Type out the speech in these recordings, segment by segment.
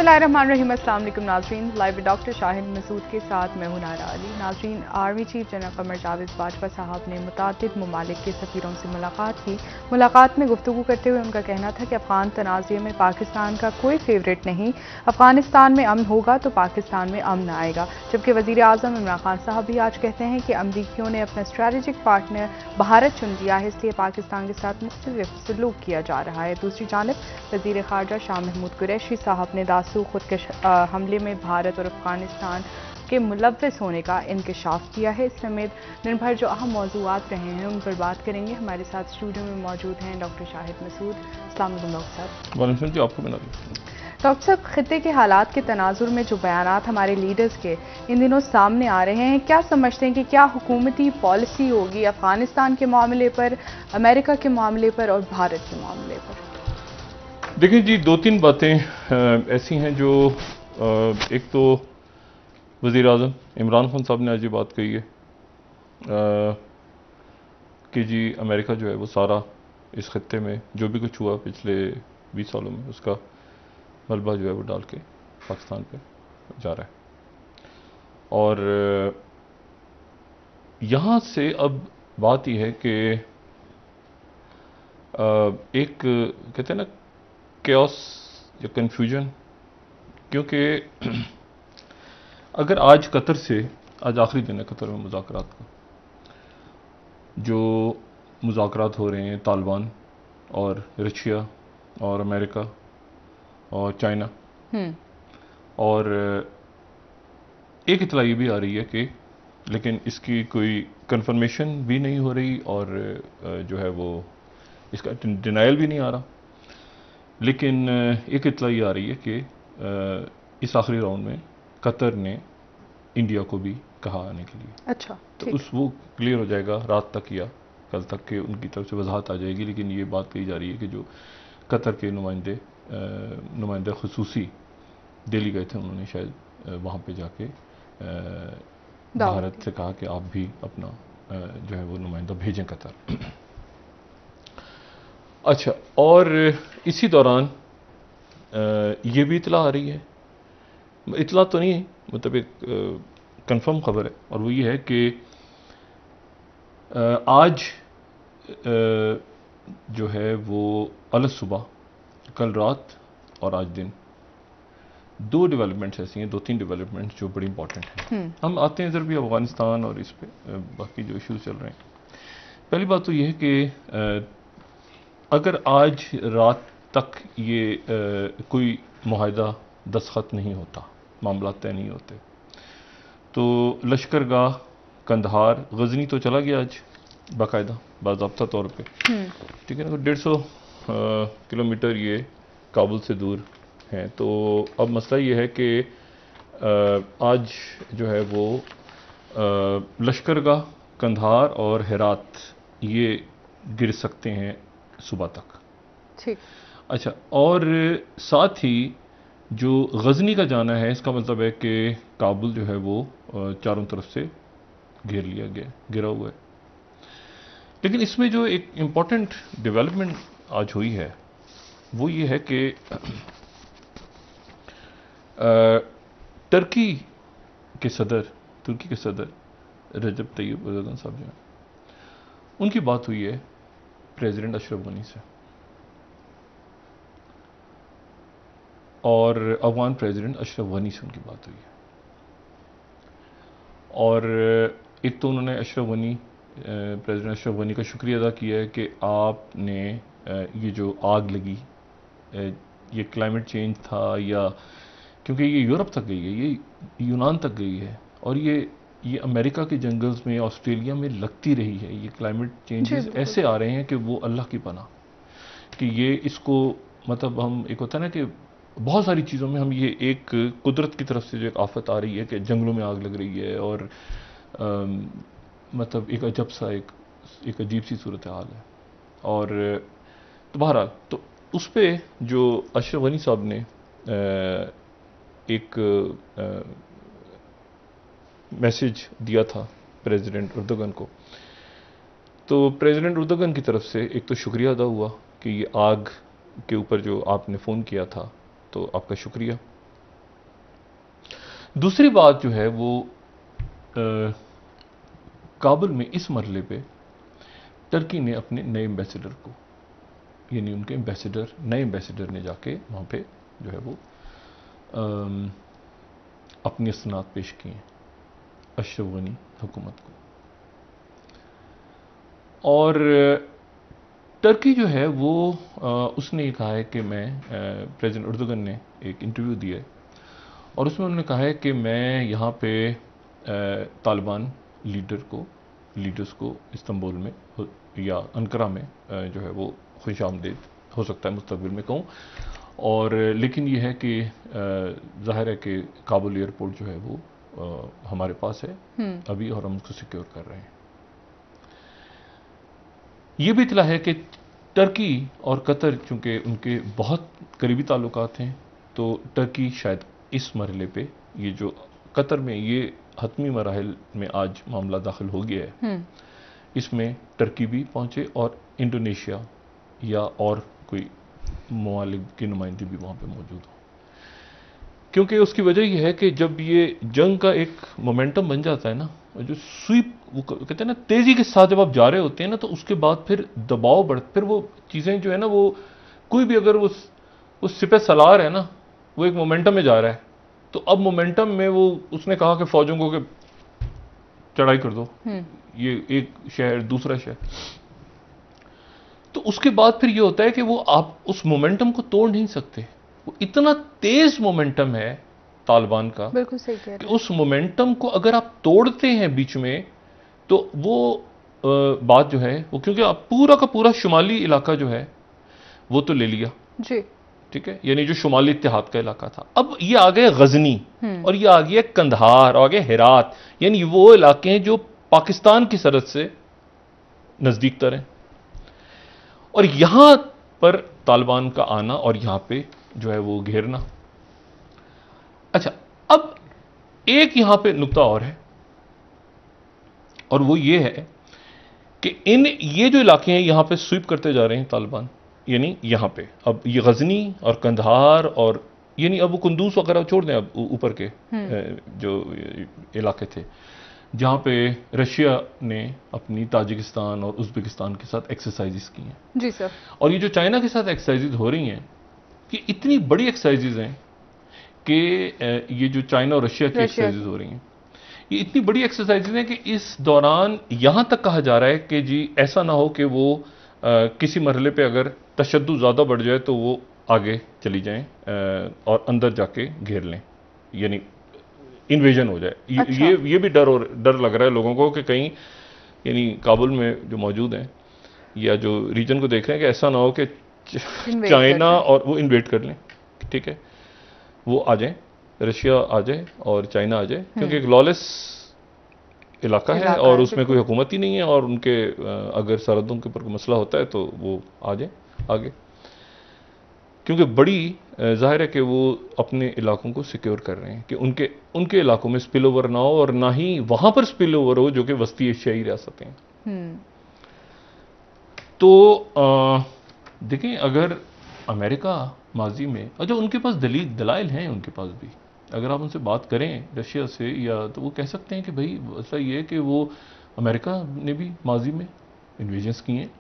बिस्मिल्लाहिर्रहमानिर्रहीम। अस्सलाम वालेकुम नाज़रीन, live with doctor Shahid Masood के साथ मैं हूं नारा अली। नाज़रीन, army chief general Qamar Javed Bajwa साहब ने मुतादिद ममालिक के सफ़ीरों से मुलाकात की। मुलाकात में गुफ्तगू करते हुए उनका कहना था कि अफगान तनाज़े में पाकिस्तान का कोई फेवरेट नहीं, अफगानिस्तान में अमन होगा तो पाकिस्तान में अमन आएगा। जबकि वज़ीर आज़म इमरान खान साहब भी आज कहते हैं कि अमरीकियों ने अपना स्ट्रेटेजिक पार्टनर भारत चुन लिया है, इसलिए पाकिस्तान के साथ मुख्तलिफ सलूक किया जा रहा है। दूसरी जानब वज़ीर ख़ारजा शाह महमूद कुरैशी साहब ने दासू खुदकश हमले में भारत और अफगानिस्तान के मुलव्वस होने का इंकशाफ किया है। इस समेत दिन भर जो अहम मौज़ूआत रहे हैं उन पर बात करेंगे। हमारे साथ स्टूडियो में मौजूद हैं डॉक्टर शाहिद मसूद। अस्सलाम वालेकुम डॉक्टर साहब। वालेकुम जी, आपको मिला। डॉक्टर साहब, खित्ते के हालात के तनाजुर में जो बयानात हमारे लीडर्स के इन दिनों सामने आ रहे हैं, क्या समझते हैं कि क्या हुकूमती पॉलिसी होगी अफगानिस्तान के मामले पर, अमेरिका के मामले पर और भारत के मामले पर? देखिए जी, दो तीन बातें ऐसी हैं जो एक तो वज़ीर आज़म इमरान खान साहब ने आज ये बात कही है कि जी अमेरिका जो है वो सारा इस खत्ते में जो भी कुछ हुआ पिछले 20 सालों में उसका मलबा जो है वो डाल के पाकिस्तान पे जा रहा है। और यहाँ से अब बात यह है कि एक कहते हैं ना केओस या कन्फ्यूजन, क्योंकि अगर आज कतर से, आज आखिरी दिन है कतर में मुज़ाकरात का, जो मुज़ाकरात हो रहे हैं तालिबान और रशिया और अमेरिका और चाइना, और एक इतला ये भी आ रही है कि लेकिन इसकी कोई कंफर्मेशन भी नहीं हो रही और जो है वो इसका डिनायल भी नहीं आ रहा, लेकिन एक इतला ये आ रही है कि इस आखिरी राउंड में कतर ने इंडिया को भी कहा आने के लिए। अच्छा, तो वो क्लियर हो जाएगा रात तक या कल तक के उनकी तरफ से वजाहत आ जाएगी। लेकिन ये बात कही जा रही है कि जो कतर के नुमाइंदे खुसूसी दिल्ली गए थे, उन्होंने शायद वहाँ पे जाके भारत से कहा कि आप भी अपना जो है वो नुमाइंदा भेजें कतर। अच्छा, और इसी दौरान ये भी इतला आ रही है, इतला तो नहीं है, मतलब एक कंफर्म खबर है, और वो ये है कि आज जो है वो अलग सुबह, कल रात और आज दिन, दो डेवलपमेंट्स ऐसी हैं, दो तीन डेवलपमेंट्स जो बड़ी इंपॉर्टेंट हैं। हम आते हैं इधर भी अफगानिस्तान और इस पे बाकी जो इश्यूज चल रहे हैं। पहली बात तो ये है कि अगर आज रात तक ये कोई मुआहदा दस्तखत नहीं होता, मामला तय नहीं होते, तो लश्करगाह कंदहार गजनी तो चला गया आज बाकायदा बाज़ाब्ता तौर पे, ठीक है ना। 150 किलोमीटर ये काबुल से दूर हैं। तो अब मसला ये है कि आज जो है वो लश्करगाह कंदहार और हेरात ये गिर सकते हैं सुबह तक। ठीक। अच्छा, और साथ ही जो गजनी का जाना है, इसका मतलब है कि काबुल जो है वो चारों तरफ से घेर लिया गया, गिरा हुआ है। लेकिन इसमें जो एक इम्पॉर्टेंट डेवलपमेंट आज हुई है वो ये है कि तुर्की के सदर रजब तैयब एर्दोगन साहब जो हैं, उनकी बात हुई है प्रेसिडेंट अशरफ गनी से, और अफगान प्रेसिडेंट अशरफ गनी से उनकी बात हुई है। और एक तो उन्होंने प्रेसिडेंट अशरफ गनी का शुक्रिया अदा किया है कि आपने ये जो आग लगी, ये क्लाइमेट चेंज था, या क्योंकि ये यूरोप तक गई है, ये यूनान तक गई है, और ये अमेरिका के जंगल्स में, ऑस्ट्रेलिया में लगती रही है। ये क्लाइमेट चेंजेस ऐसे आ रहे हैं कि वो अल्लाह की पनाह, कि ये इसको मतलब हम, एक होता है ना कि बहुत सारी चीज़ों में हम, ये एक कुदरत की तरफ से जो एक आफत आ रही है कि जंगलों में आग लग रही है, और मतलब एक अजब सा एक अजीब सी सूरत हाल है। और तो बहरहाल, तो उस पर जो अशरफ गनी साहब ने एक मैसेज दिया था प्रेसिडेंट एर्दोगन को, तो प्रेसिडेंट एर्दोगन की तरफ से एक तो शुक्रिया अदा हुआ कि ये आग के ऊपर जो आपने फ़ोन किया था, तो आपका शुक्रिया। दूसरी बात जो है वो काबुल में इस मरले पे टर्की ने अपने नए एम्बेसडर को, यानी उनके नए एम्बेसडर ने जाके वहाँ पे जो है वो अपनी असनात पेश किए हैं अशरफ गनी हुकूमत को। और टर्की जो है वो उसने ये कहा है कि मैं, प्रेसिडेंट अर्दोगन ने एक इंटरव्यू दिया है और उसमें उन्होंने कहा है कि मैं यहाँ पे तालिबान लीडर्स को इस्तांबुल में या अंकारा में जो है वो खुशामदीद हो सकता है मुस्तकबिल में कहूँ। और लेकिन ये है कि ज़ाहिर है कि काबुल एयरपोर्ट जो है वो हमारे पास है अभी और हम उसको सिक्योर कर रहे हैं। ये भी इतला है कि टर्की और कतर चूंकि उनके बहुत करीबी ताल्लुकात हैं, तो टर्की शायद इस मरहले पे, ये जो कतर में ये हतमी मराहिल में आज मामला दाखिल हो गया है, इसमें टर्की भी पहुंचे और इंडोनेशिया या और कोई ममालिक की नुमाइंदगी भी वहाँ पे मौजूद हो। क्योंकि उसकी वजह यह है कि जब ये जंग का एक मोमेंटम बन जाता है ना, जो स्वीप वो कहते हैं ना, तेजी के साथ जब आप जा रहे होते हैं ना, तो उसके बाद फिर दबाव बढ़, फिर वो चीज़ें जो है ना, वो कोई भी अगर वो सिपह सलार है ना, वो एक मोमेंटम में जा रहा है, तो अब मोमेंटम में वो उसने कहा कि फौजों को कि चढ़ाई कर दो, ये एक शहर दूसरा शहर, तो उसके बाद फिर ये होता है कि वो आप उस मोमेंटम को तोड़ नहीं सकते। वो इतना तेज मोमेंटम है तालिबान का, बिल्कुल सही कह रहे हैं, कि उस मोमेंटम को अगर आप तोड़ते हैं बीच में, तो वो बात जो है वो, क्योंकि आप पूरा का पूरा शुमाली इलाका जो है वो तो ले लिया जी, ठीक है, यानी जो शुमाली इत्तेहाद का इलाका था, अब ये आ गए गजनी और ये आ गया कंधार और आ गया हेरात, यानी वो इलाके हैं जो पाकिस्तान की सरहद से नजदीक तर हैं। और यहां पर तालिबान का आना और यहां पे जो है वो घेरना। अच्छा, अब एक यहां पे नुक्ता और है, और वो ये है कि ये जो इलाके हैं यहां पे स्वीप करते जा रहे हैं तालिबान, यानी यहां पे अब ये गजनी और कंधार और यानी अब वो कुंदूस वगैरह छोड़ दें, अब ऊपर के जो इलाके थे जहां पे रशिया ने अपनी ताजिकिस्तान और उज़्बेकिस्तान के साथ एक्सरसाइजेस की हैं। जी सर। और ये जो चाइना के साथ एक्सरसाइजेस हो रही हैं, ये इतनी बड़ी एक्सरसाइजेस हैं कि ये जो चाइना और रशिया की एक्सरसाइजेस हो रही हैं, ये इतनी बड़ी एक्सरसाइजेज हैं कि इस दौरान यहां तक कहा जा रहा है कि जी ऐसा ना हो कि वो किसी मरहले पे अगर तशद्दुद ज़्यादा बढ़ जाए तो वो आगे चली जाएं और अंदर जाके घेर लें, यानी इन्वेजन हो जाए। अच्छा। ये भी डर लग रहा है लोगों को कि कहीं यानी काबुल में जो मौजूद हैं या जो रीजन को देख रहे हैं कि ऐसा ना हो कि चाइना और वो इन्वेट कर लें, ठीक है, वो आ जाए, रशिया आ जाए और चाइना आ जाए, क्योंकि एक लॉलेस इलाका है और उसमें कोई हुकूमत ही नहीं है, और उनके अगर सरहदों के ऊपर कोई मसला होता है तो वो आ जाए आगे, क्योंकि बड़ी जाहिर है कि वो अपने इलाकों को सिक्योर कर रहे हैं कि उनके इलाकों में स्पिल ओवर ना हो और ना ही वहां पर स्पिल ओवर हो जो कि वस्ती एशियाई रियासतें हैं। तो देखें, अगर अमेरिका माजी में, अच्छा उनके पास दलाइल हैं, उनके पास भी अगर आप उनसे बात करें रशिया से या, तो वो कह सकते हैं कि भाई ऐसा ये है कि वो अमेरिका ने भी माजी में इन्वेजन्स किए हैं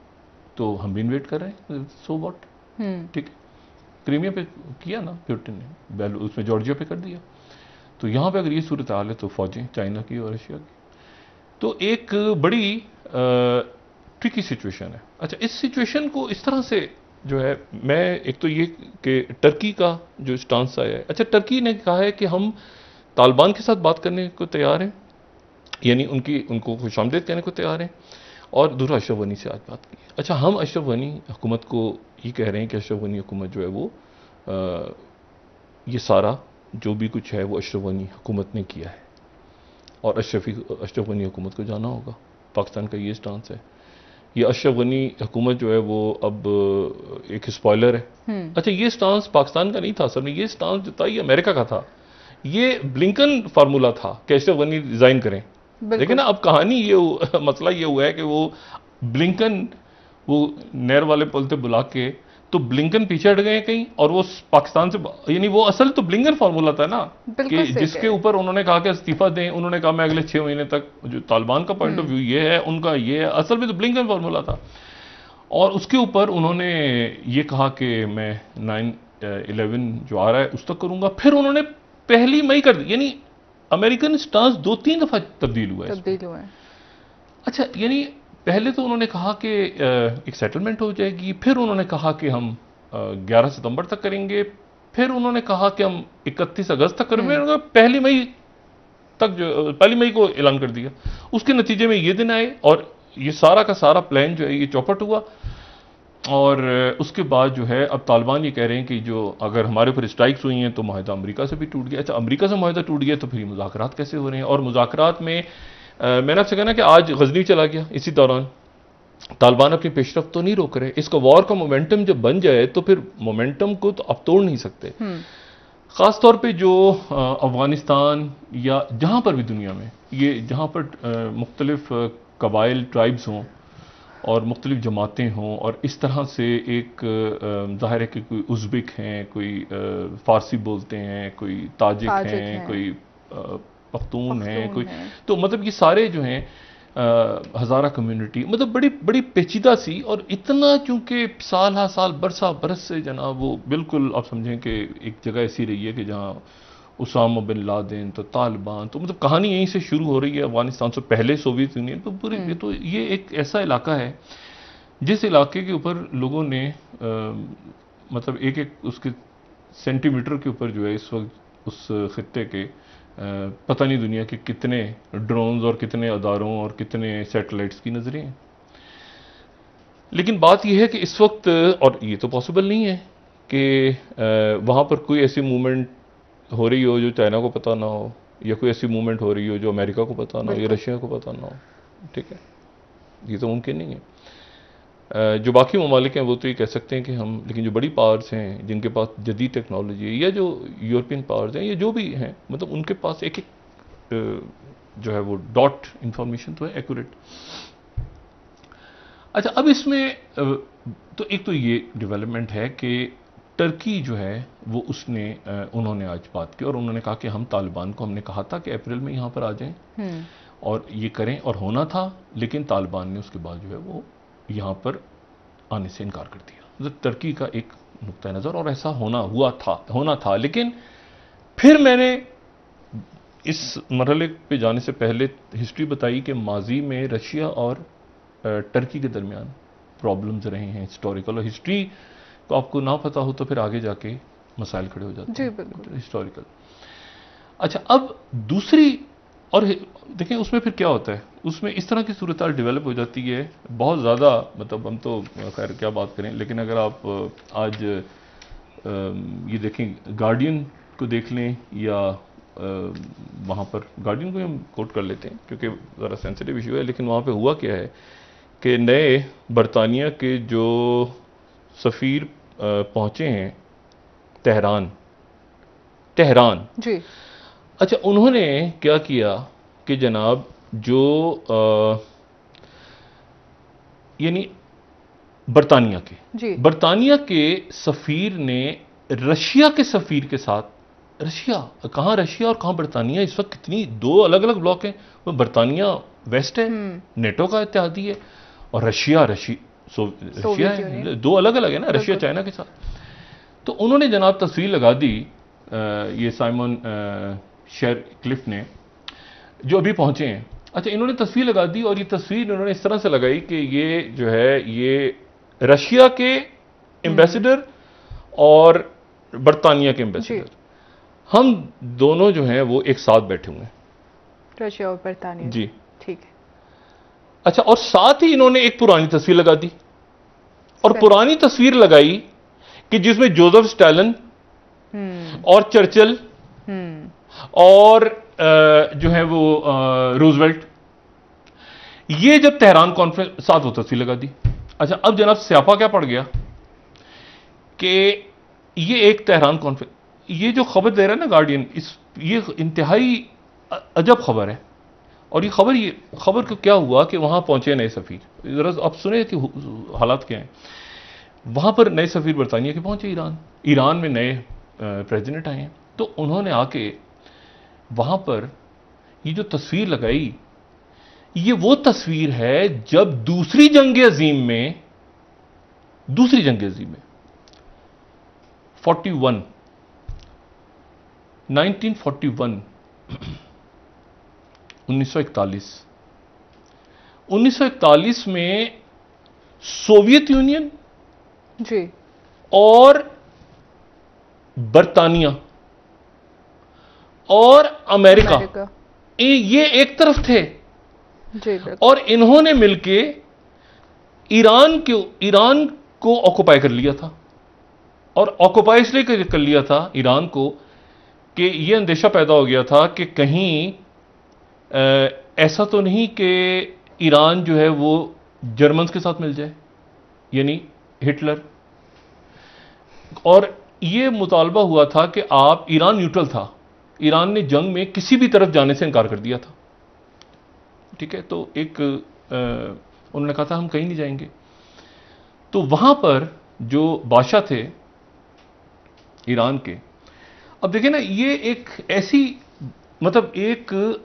तो हम भी इन्वेट कर रहे हैं, सो व्हाट, ठीक है, क्रीमिया पे किया ना पुतिन ने, उसमें जॉर्जिया पे कर दिया, तो यहां पे अगर ये सूरत हाल है तो फौजें चाइना की और रशिया की, तो एक बड़ी ट्रिकी सिचुएशन है। अच्छा, इस सिचुएशन को इस तरह से जो है, मैं एक तो ये कि टर्की का जो स्टांस आया है, अच्छा टर्की ने कहा है कि हम तालिबान के साथ बात करने को तैयार हैं, यानी उनको खुशामदीद कहने को तैयार हैं, और दूसरा अशरफ गनी से आज बात की। अच्छा, हम अशरफ गनी हुकूमत को ये कह रहे हैं कि अशरफ गनी हुकूमत जो है वो ये सारा जो भी कुछ है वो अशरफ गनी हुकूमत ने किया है और अशरफ गनी हुकूमत को जाना होगा। पाकिस्तान का ये स्टांस है। ये अशरफ गनी हुकूमत जो है वो अब एक स्पॉइलर है। अच्छा, ये स्टांस पाकिस्तान का नहीं था असल में, ये स्टांस जो था ये अमेरिका का था, ये ब्लिंकन फार्मूला था कि अशरफ गनी रिजाइन करें। लेकिन ना अब कहानी ये मसला ये हुआ है कि वो ब्लिंकन वो नहर वाले पुल पे बुला के तो ब्लिंकन पीछे हट गए कहीं, और वो पाकिस्तान से, यानी वो असल तो ब्लिंकन फार्मूला था ना, कि जिसके ऊपर उन्होंने कहा कि इस्तीफा दें, उन्होंने कहा मैं अगले 6 महीने तक, जो तालिबान का पॉइंट ऑफ व्यू ये है, उनका ये है, असल में तो ब्लिंकन फार्मूला था। और उसके ऊपर उन्होंने ये कहा कि मैं 9/11 जो आ रहा है उस तक करूंगा, फिर उन्होंने 1 मई कर दी, यानी अमेरिकन स्टांस 2-3 दफा तब्दील हुआ है। अच्छा, यानी पहले तो उन्होंने कहा कि एक सेटलमेंट हो जाएगी, फिर उन्होंने कहा कि हम 11 सितंबर तक करेंगे, फिर उन्होंने कहा कि हम 31 अगस्त तक करेंगे, 1 मई तक, जो 1 मई को ऐलान कर दिया। उसके नतीजे में ये दिन आए और ये सारा का सारा प्लान जो है ये चौपट हुआ। और उसके बाद जो है अब तालिबान ये कह रहे हैं कि जो अगर हमारे ऊपर स्ट्राइक्स हुई हैं तो माहिदा अमेरिका से भी टूट गया। अच्छा, अमेरिका से माहिदा टूट गया तो फिर मुज़ाकरात कैसे हो रहे हैं? और मुज़ाकरात में मैंने आपसे कहना कि आज गजनी चला गया, इसी दौरान तालिबान अपनी पेशरफ्त तो नहीं रोक रहे। इसका वॉर का मोमेंटम जब बन जाए तो फिर मोमेंटम को तो अब तोड़ नहीं सकते। ख़ास तौर पे जो अफगानिस्तान या जहाँ पर भी दुनिया में ये जहाँ पर मुख्तलिफ कबाइल ट्राइब्स हों और मुख्तलिफ जमातें हों, और इस तरह से एक ज़ाहिर है कि कोई उज़्बेक हैं, कोई फ़ारसी बोलते हैं, कोई ताजिक हैं, कोई पख्तून हैं, कोई, तो मतलब ये सारे जो हैं हज़ारा कम्युनिटी, मतलब बड़ी बड़ी पेचीदा सी, और इतना चूंकि साल हा साल बरसा बरस से जनाब वो बिल्कुल आप समझें कि एक जगह ऐसी रही है कि जहाँ उसामा बिन लादेन, तो तालिबान, तो मतलब कहानी यहीं से शुरू हो रही है, अफगानिस्तान से पहले सोवियत यूनियन पर पूरी। तो ये एक ऐसा इलाका है जिस इलाके के ऊपर लोगों ने मतलब एक एक उसके सेंटीमीटर के ऊपर जो है इस वक्त उस खित्ते के पता नहीं दुनिया के कितने ड्रोन्स और कितने अदारों और कितने सैटेलाइट्स की नजरें हैं। लेकिन बात यह है कि इस वक्त, और ये तो पॉसिबल नहीं है कि वहाँ पर कोई ऐसी मूवमेंट हो रही हो जो चाइना को पता ना हो, या कोई ऐसी मूवमेंट हो रही हो जो अमेरिका को पता ना हो, या रशिया को पता ना हो। ठीक है, ये तो मुमकिन नहीं है। जो बाकी ममालिक हैं वो तो ये कह सकते हैं कि हम, लेकिन जो बड़ी पावर्स हैं जिनके पास जदीद टेक्नोलॉजी है, या जो यूरोपियन पावर्स हैं, या जो भी हैं, मतलब उनके पास एक एक जो है वो डॉट इंफॉर्मेशन तो है एक्यूरेट। अच्छा, अब इसमें तो एक तो ये डेवलपमेंट है कि टर्की जो है वो उन्होंने आज बात की और उन्होंने कहा कि हम तालिबान को, हमने कहा था कि अप्रैल में यहाँ पर आ जाएं और ये करें, और होना था, लेकिन तालिबान ने उसके बाद जो है वो यहाँ पर आने से इनकार कर दिया। मतलब टर्की का एक नुक्ता नज़र, और ऐसा होना था। लेकिन फिर मैंने इस मरहले पे जाने से पहले हिस्ट्री बताई कि माजी में रशिया और टर्की के दरमियान प्रॉब्लम्स रहे हैं हिस्टोरिकल, और हिस्ट्री को आपको ना पता हो तो फिर आगे जाके मसाइल खड़े हो जाते हैं हिस्टोरिकल। अच्छा, अब दूसरी, और देखें उसमें फिर क्या होता है, उसमें इस तरह की सूरत डेवलप हो जाती है बहुत ज़्यादा, मतलब हम तो खैर क्या बात करें, लेकिन अगर आप आज ये देखें, गार्डियन को देख लें, या वहाँ पर गार्डियन को हम कोट कर लेते हैं क्योंकि ज़रा सेंसिटिव इशू है, लेकिन वहाँ पे हुआ क्या है कि नए बरतानिया के जो सफ़ीर पहुँचे हैं तेहरान जी। अच्छा, उन्होंने क्या किया कि जनाब जो यानी बरतानिया के सफ़ीर ने रशिया के सफ़ीर के साथ, रशिया और कहाँ बरतानिया, इस वक्त कितनी दो अलग अलग ब्लॉक हैं, वो बरतानिया वेस्ट है, नेटो का इत्तेहादी है, और रशिया है, दो अलग अलग है ना, रशिया चाइना के साथ। तो उन्होंने जनाब तस्वीर लगा दी, ये साइमन शेरक्लिफ ने, जो अभी पहुंचे हैं। अच्छा, इन्होंने तस्वीर लगा दी, और ये तस्वीर इन्होंने इस तरह से लगाई कि ये जो है ये रशिया के एम्बेसडर और बरतानिया के एम्बेसडर, हम दोनों जो हैं वो एक साथ बैठे हुए हैं, रशिया और बरतानिया जी। ठीक है। अच्छा, और साथ ही इन्होंने एक पुरानी तस्वीर लगा दी, और पुरानी तस्वीर लगाई कि जिसमें जोसेफ स्टालिन और चर्चिल और जो है वो रूजवेल्ट, ये जब तेहरान कॉन्फ्रेंस साथ वो तस्वीर लगा दी। अच्छा, अब जनाब स्यापा क्या पड़ गया कि ये एक तेहरान कॉन्फ्रेंस, ये जो खबर दे रहा है ना गार्डियन, ये इंतहाई अजब खबर है। और ये खबर को क्या हुआ कि वहां पहुंचे नए सफीर, जरा आप सुने कि हालात क्या हैं। वहां पर नए सफीर बरतानिया के पहुंचे ईरान में नए प्रेसिडेंट आए हैं, तो उन्होंने आके वहां पर ये जो तस्वीर लगाई, ये वो तस्वीर है जब दूसरी जंग अजीम में 41 1941 1941 में सोवियत यूनियन जी और बरतानिया और अमेरिका ये एक तरफ थे जी, और इन्होंने मिलके ईरान को ऑक्युपाई कर लिया था। और ऑक्युपाई इसलिए कर लिया था ईरान को कि यह अंदेशा पैदा हो गया था कि कहीं ऐसा तो नहीं कि ईरान जो है वो जर्मन्स के साथ मिल जाए, यानी हिटलर। और यह मुतालबा हुआ था कि आप, ईरान न्यूट्रल था, ईरान ने जंग में किसी भी तरफ जाने से इनकार कर दिया था, ठीक है। तो एक उन्होंने कहा था हम कहीं नहीं जाएंगे। तो वहां पर जो बादशाह थे ईरान के, अब देखिए ना, ये एक ऐसी, मतलब एक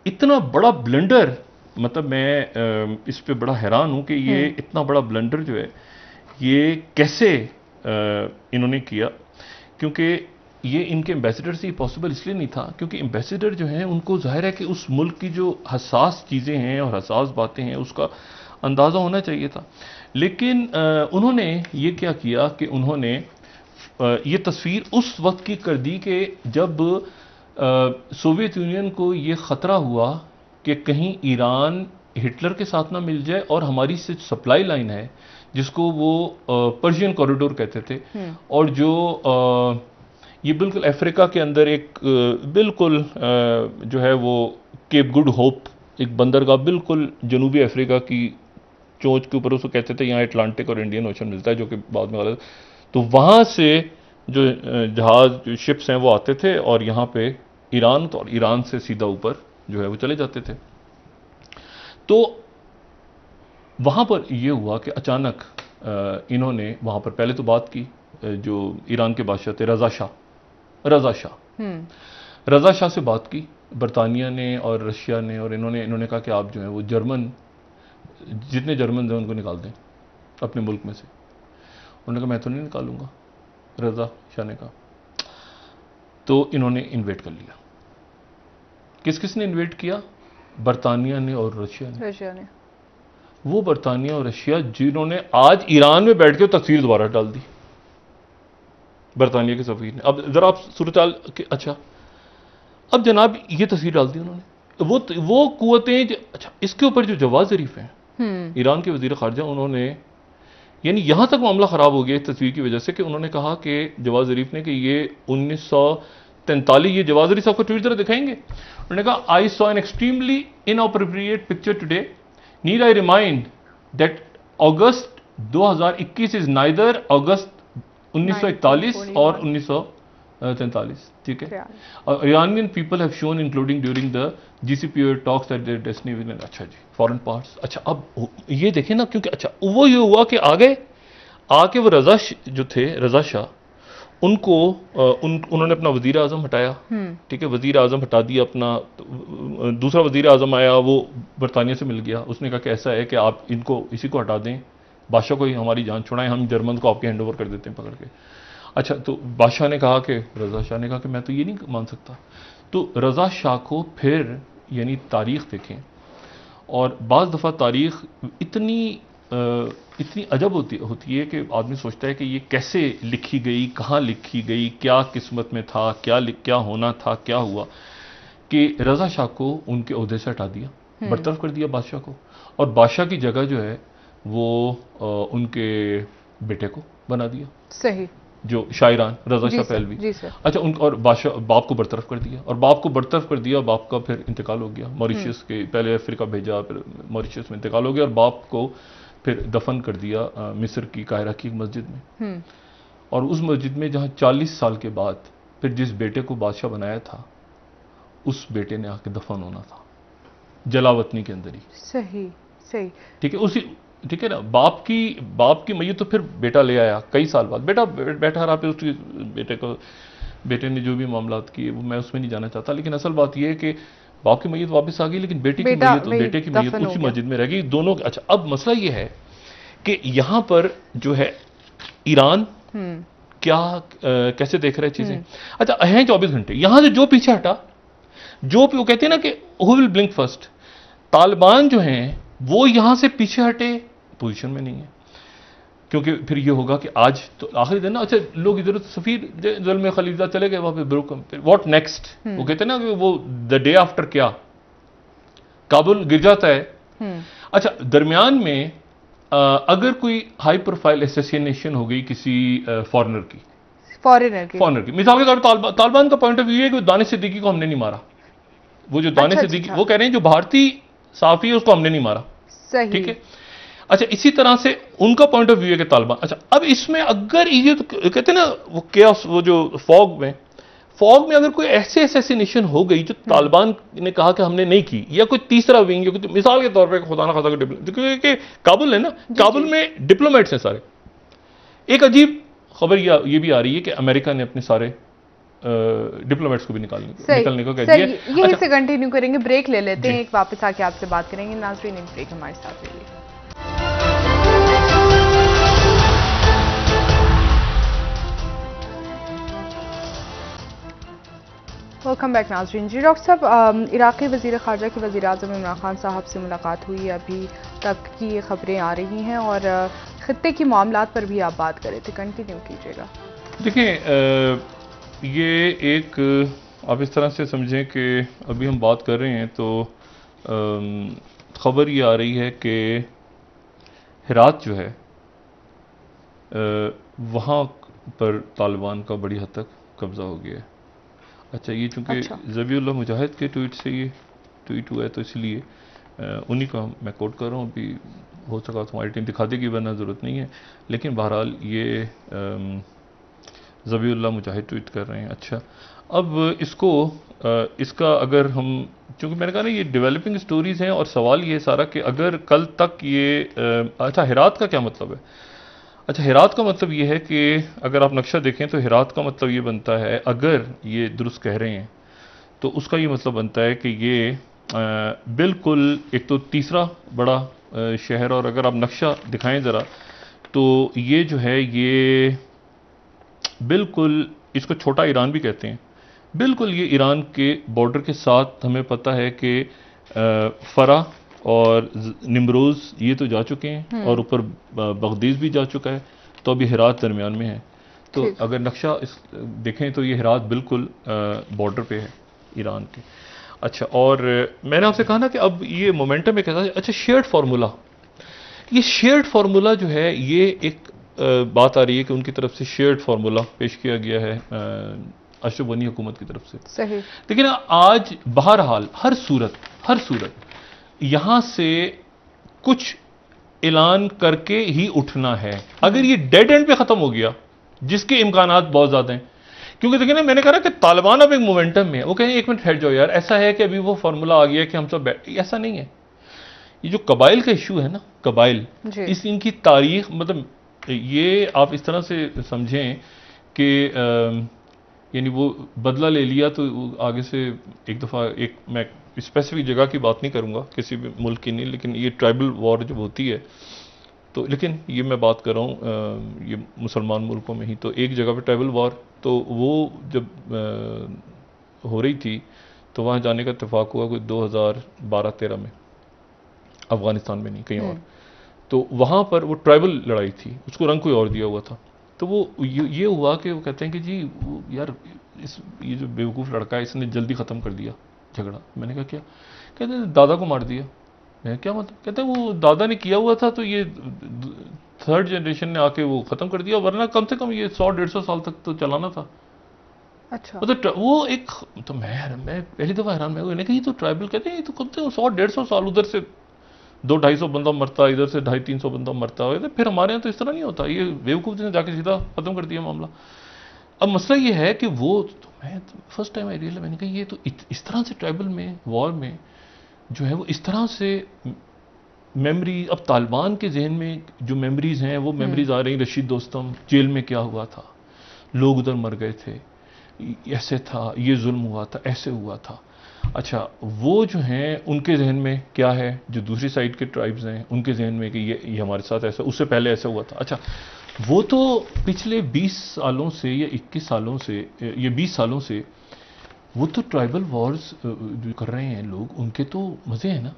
इतना बड़ा ब्लंडर, मतलब मैं इस पे बड़ा हैरान हूं कि ये इतना बड़ा ब्लंडर जो है ये कैसे इन्होंने किया। क्योंकि ये इनके एम्बेसडर से पॉसिबल इसलिए नहीं था क्योंकि एम्बेसडर जो हैं उनको जाहिर है कि उस मुल्क की जो हसास चीज़ें हैं और हसास बातें हैं उसका अंदाज़ा होना चाहिए था। लेकिन उन्होंने ये क्या किया कि उन्होंने ये तस्वीर उस वक्त की कर दी कि जब सोवियत यूनियन को ये ख़तरा हुआ कि कहीं ईरान हिटलर के साथ ना मिल जाए और हमारी से सप्लाई लाइन है जिसको वो पर्शियन कॉरिडोर कहते थे, और जो ये बिल्कुल अफ्रीका के अंदर एक बिल्कुल जो है वो केप गुड होप, एक बंदरगाह बिल्कुल जनूबी अफ्रीका की चोंच के ऊपर, उसको कहते थे यहाँ अटलांटिक और इंडियन ओशन मिलता है, जो कि बाद में गलत। तो वहाँ से जो जहाज, जो शिप्स हैं वो आते थे और यहाँ पे ईरान, तो ईरान से सीधा ऊपर जो है वो चले जाते थे। तो वहाँ पर ये हुआ कि अचानक इन्होंने वहाँ पर पहले तो बात की, जो ईरान के बादशाह थे रज़ा शाह से बात की बरतानिया ने और रशिया ने, और इन्होंने कहा कि आप जो है वो जर्मन, जितने जर्मन हैं उनको निकाल दें अपने मुल्क में से। उन्होंने कहा मैं तो नहीं निकालूंगा, रज़ा शाह ने कहा। तो इन्होंने इन्वेट कर लिया। किसने इन्वेट किया? बरतानिया ने और रशिया ने। वो बरतानिया और रशिया जिन्होंने आज ईरान में बैठ के तस्वीर दोबारा डाल दी बरतानिया के सफीर ने। अब जरा आप सूरताल के, अच्छा अब जनाब ये तस्वीर डाल दी उन्होंने, वो कुव्वतें। अच्छा, इसके ऊपर जो जवाद ज़रीफ हैं ईरान के वजीर खारजा, उन्होंने, यानी यहां तक मामला खराब हो गया इस तस्वीर की वजह से कि उन्होंने कहा कि जवाद ज़रीफ ने कि ये 1943, ये जवाद ज़रीफ आपको ट्वीट जरा दिखाएंगे। उन्होंने कहा I saw an extremely inappropriate picture today, need I remind that August 2021 is neither August 1941 और 1943, ठीक है। Iranian people have shown including during the JCPOA talks that their destiny will, अच्छा जी, फॉरेन पार्ट्स। अच्छा, अब ये देखें ना, क्योंकि अच्छा वो ये हुआ कि आके वो रज़ा शाह, उनको उन्होंने अपना वजीर आजम हटाया, ठीक है, वजीर आजम हटा दिया अपना, दूसरा वजीर आजम आया, वो बरतानिया से मिल गया, उसने कहा कि ऐसा है कि आप इसी को हटा दें, बादशाह को ही हमारी जान छुड़ाएं, हम जर्मन को आपके हैंड ओवर कर देते हैं पकड़ के। अच्छा, तो बादशाह ने कहा कि, रज़ा शाह ने कहा कि मैं तो ये नहीं मान सकता। तो रज़ा शाह को फिर, यानी तारीख़ देखें, और बाज़ दफ़ा तारीख़ इतनी अजब होती है कि आदमी सोचता है कि ये कैसे लिखी गई, कहाँ लिखी गई, क्या किस्मत में था, क्या होना था, क्या हुआ, कि रज़ा शाह को उनके ओहदे से हटा दिया, बरतरफ कर दिया बादशाह को, और बादशाह की जगह जो है वो उनके बेटे को बना दिया। सही, जो शायरान रज़ा शाह पहलवी। अच्छा, और बाप को बरतरफ कर दिया, और बाप को बरतरफ कर दिया, बाप का फिर इंतकाल हो गया मॉरिशस के, पहले अफ्रीका भेजा, फिर मॉरिशस में इंतकाल हो गया, और बाप को फिर दफन कर दिया मिस्र की कायरा की एक मस्जिद में। और उस मस्जिद में जहाँ 40 साल के बाद फिर जिस बेटे को बादशाह बनाया था, उस बेटे ने आके दफन होना था जलावतनी के अंदर ही। सही, ठीक है, उसी ठीक है ना, बाप की मैयत तो फिर बेटा ले आया कई साल बाद, बेटा बैठा रहा, फिर उसके बेटे ने जो भी मामलात किए वो मैं उसमें नहीं जाना चाहता, लेकिन असल बात यह है कि बाप की मैयत वापस आ गई, लेकिन बेटे की मैयत और बेटे की मैयत उसी मस्जिद में रह गई दोनों। अच्छा, अब मसला यह है कि यहां पर जो है ईरान क्या कैसे देख रहे चीजें। अच्छा, हैं 24 घंटे, यहां से जो पीछे हटा, जो वो कहते हैं ना कि who will blink first, Taliban जो हैं वो यहां से पीछे हटे पोजीशन में नहीं है, क्योंकि फिर ये होगा कि आज तो आखिरी दिन ना। अच्छा, लोग इधर सफीर ज़ुल्म खलीजा चले गए, वहां पे ब्रुकम, व्हाट नेक्स्ट, वो कहते हैं ना कि वो द डे आफ्टर क्या, काबुल गिर जाता है। अच्छा, दरमियान में अगर कोई हाई प्रोफाइल एसेसिनेशन हो गई किसी फॉरेनर की, मिसाल के तौर पर तालिबान का पॉइंट ऑफ व्यू है कि दानिश सिद्दीकी को हमने नहीं मारा, वो जो दानिश सिद्दीकी वो कह रहे हैं जो भारतीय साफी है उसको हमने नहीं मारा, ठीक है। अच्छा, इसी तरह से उनका पॉइंट ऑफ व्यू है कि तालिबान। अच्छा, अब इसमें अगर ये तो कहते हैं ना वो केओस, वो जो फॉग में अगर कोई ऐसे एसेसिनेशन हो गई जो तालिबान ने कहा कि हमने नहीं की, या कोई तीसरा विंग, या कोई मिसाल के तौर पर खुदा ना खासा क्योंकि काबुल है ना, काबुल में डिप्लोमेट्स हैं सारे। एक अजीब खबर ये भी आ रही है कि अमेरिका ने अपने सारे डिप्लोमेट्स को भी निकलने को कह दिया। यहीं से कंटिन्यू करेंगे, ब्रेक ले लेते हैं, एक वापस आके आपसे बात करेंगे। नाज़रीन, एक ब्रेक हमारे साथ ले लीजिए। वेलकम बैक नाज़रीन। जी डॉक्टर साहब, इराक़ी वज़ीर ख़ारजा के वज़ीर आज़म इमरान खान साहब से मुलाकात हुई, अभी तक की खबरें आ रही हैं और खित्ते की मामलात पर भी आप बात कर रहे थे, कंटिन्यू कीजिएगा। देखिए, ये एक आप इस तरह से समझें कि अभी हम बात कर रहे हैं तो खबर ये आ रही है कि हेरात जो है वहाँ पर तालिबान का बड़ी हद तक कब्जा हो गया है। अच्छा, ये चूँकि ज़बीउल्लाह मुजाहिद के ट्वीट से ये ट्वीट हुआ है तो इसलिए उन्हीं का मैं कोट कर रहा हूँ। अभी हो सका तो हमारी टीम दिखा देगी, वरना ज़रूरत नहीं है, लेकिन बहरहाल ये ज़बीउल्लाह मुजाहिद ट्वीट कर रहे हैं। अच्छा, अब इसका अगर हम, चूँकि मैंने कहा ना ये डेवलपिंग स्टोरीज़ हैं, और सवाल ये सारा कि अगर कल तक ये अच्छा, हेरात का क्या मतलब है। अच्छा, हेरात का मतलब ये है कि अगर आप नक्शा देखें तो हेरात का मतलब ये बनता है, अगर ये दुरुस्त कह रहे हैं तो उसका ये मतलब बनता है कि ये बिल्कुल एक तो तीसरा बड़ा शहर, और अगर आप नक्शा दिखाएं ज़रा तो ये जो है ये बिल्कुल, इसको छोटा ईरान भी कहते हैं, बिल्कुल ये ईरान के बॉर्डर के साथ, हमें पता है कि फरा और निम्रोज़ ये तो जा चुके हैं, और ऊपर बगदीस भी जा चुका है, तो अभी हेरात दरमियान में है। तो अगर नक्शा देखें तो ये हेरात बिल्कुल बॉर्डर पे है ईरान के। अच्छा, और मैंने आपसे कहा ना कि अब ये मोमेंटम में कहता है। अच्छा, शेयर्ड फार्मूला, ये शेयर्ड फार्मूला जो है ये एक बात आ रही है कि उनकी तरफ से शेयर्ड फार्मूला पेश किया गया है अशरफ गनी हुकूमत की तरफ से। सही। लेकिन आज बहरहाल हर सूरत यहां से कुछ ऐलान करके ही उठना है। अगर ये डेड एंड पे खत्म हो गया, जिसके इम्कानात बहुत ज्यादा हैं, क्योंकि देखिए ना, मैंने कहा ना कि तालिबान अब एक मोमेंटम में है। वो कहें एक मिनट ठहर जाओ यार, ऐसा है कि अभी वो फार्मूला आ गया कि हम सब ऐसा नहीं है। ये जो कबाइल का इशू है ना, कबाइल, इनकी तारीख, मतलब ये आप इस तरह से समझें कि यानी वो बदला ले लिया तो आगे से एक दफ़ा, एक मैं स्पेसिफिक जगह की बात नहीं करूंगा, किसी भी मुल्क की नहीं, लेकिन ये ट्राइबल वॉर जब होती है तो, लेकिन ये मैं बात कर रहा हूँ ये मुसलमान मुल्कों में ही, तो एक जगह पे ट्राइबल वॉर, तो वो जब हो रही थी तो वहाँ जाने का इत्तेफाक हुआ कोई 2012-13 में, अफगानिस्तान में नहीं, कहीं और। तो वहाँ पर वो ट्राइबल लड़ाई थी, उसको रंग कोई और दिया हुआ था। तो वो ये हुआ कि वो कहते हैं कि जी यार ये जो बेवकूफ़ लड़का है इसने जल्दी ख़त्म कर दिया झगड़ा। मैंने कहा क्या? कहते हैं दादा को मार दिया। मैं क्या मतलब? कहते हैं वो दादा ने किया हुआ था तो ये थर्ड जनरेशन ने आके वो ख़त्म कर दिया, वरना कम से कम ये 100-150 साल तक तो चलाना था। अच्छा, मतलब वो एक, तो मैं पहली दफ़ा हैरान में हुआ कि ये तो ट्राइबल, कहते हैं ये तो कम से कम 100-150 साल, उधर से 200-250 बंदा मरता, इधर से 250-300 बंदा मरता है, फिर हमारे यहाँ तो इस तरह नहीं होता। ये बेवकूफ़ ने जाके सीधा ख़त्म कर दिया मामला। अब मसला ये है कि वो तो मैं फर्स्ट टाइम आई रियलाइज, मैंने कहा ये तो इस तरह से ट्राइबल में वॉर में जो है वो इस तरह से मेमोरी, अब तालिबान के जहन में जो मेमोरीज हैं वो मेमोरीज आ रही, रशीद दोस्तम जेल में क्या हुआ था, लोग उधर मर गए थे, ऐसे था, ये जुल्म हुआ था, ऐसे हुआ था। अच्छा, वो जो हैं उनके जहन में क्या है, जो दूसरी साइड के ट्राइब्स हैं उनके जहन में कि ये हमारे साथ ऐसा, उससे पहले ऐसा हुआ था। अच्छा, वो तो पिछले 20 सालों से या 21 सालों से या 20 सालों से वो तो ट्राइबल वॉर्स जो कर रहे हैं लोग, उनके तो मज़े हैं ना,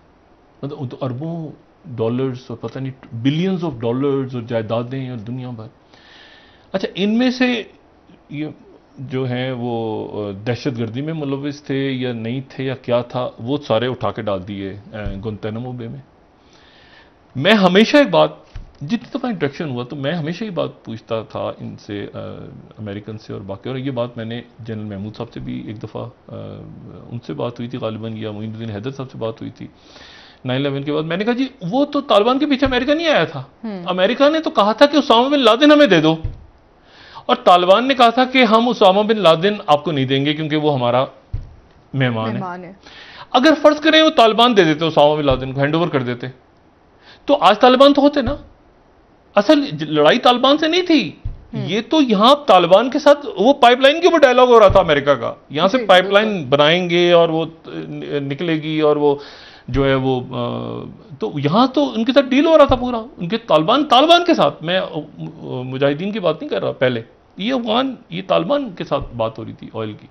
मतलब तो अरबों डॉलर्स और पता नहीं बिलियंस ऑफ डॉलर्स और जायदादें और दुनिया भर। अच्छा, इनमें से ये जो हैं वो दहशतगर्दी में मुलविस थे या नहीं थे या क्या था, वो सारे उठा के डाल दिए गुंतैनामो बे में। मैं हमेशा एक बात, जितनी दफ़ा इंट्रैक्शन हुआ तो मैं हमेशा ही बात पूछता था इनसे, अमेरिकन से और बाकी, और ये बात मैंने जनरल महमूद साहब से भी एक दफ़ा उनसे बात हुई थी गालिबन, या मोइनुद्दीन हैदर साहब से बात हुई थी 9/11 के बाद। मैंने कहा जी वो तो तालिबान के पीछे अमेरिका नहीं आया था, अमेरिका ने तो कहा था कि उसामा बिन लादेन हमें दे दो, और तालिबान ने कहा था कि हम उसामा बिन लादेन आपको नहीं देंगे क्योंकि वो हमारा मेहमान है। अगर फर्ज करें वो तालिबान दे देते उसामा बिन लादेन को, हैंड ओवर कर देते, तो आज तालिबान तो होते ना। असल लड़ाई तालिबान से नहीं थी, ये तो यहां तालिबान के साथ वो पाइपलाइन के ऊपर डायलॉग हो रहा था अमेरिका का, यहां से पाइपलाइन बनाएंगे और वो निकलेगी और वो जो है वो तो यहां तो उनके साथ डील हो रहा था पूरा, उनके तालिबान के साथ। मैं मुजाहिदीन की बात नहीं कर रहा, पहले ये तालिबान के साथ बात हो रही थी ऑयल की